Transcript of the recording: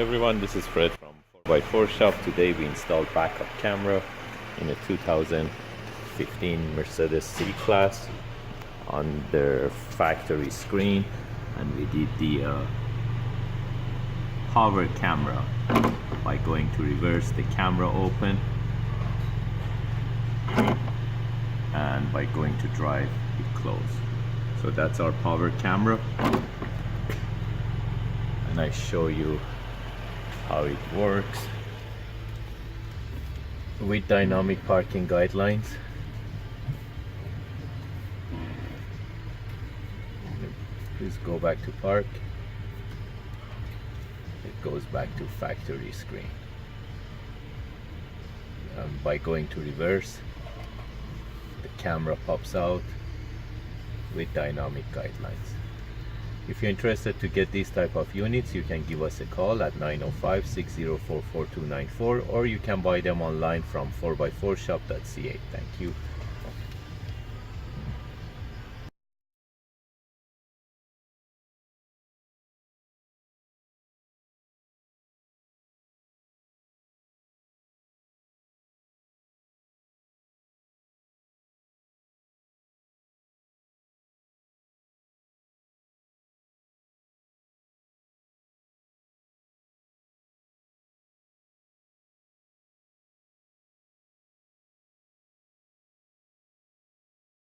everyone, this is Fred from 4x4 Shop. Today we installed backup camera in a 2015 Mercedes C Class on their factory screen, and we did the power camera by going to reverse the camera open and by going to drive it close. So that's our power camera, and I show you how it works with dynamic parking guidelines. Please go back to park. It goes back to factory screen. By going to reverse, the camera pops out with dynamic guidelines. If you're interested to get these type of units, you can give us a call at 905-604-4294, or you can buy them online from 4x4shop.ca. Thank you.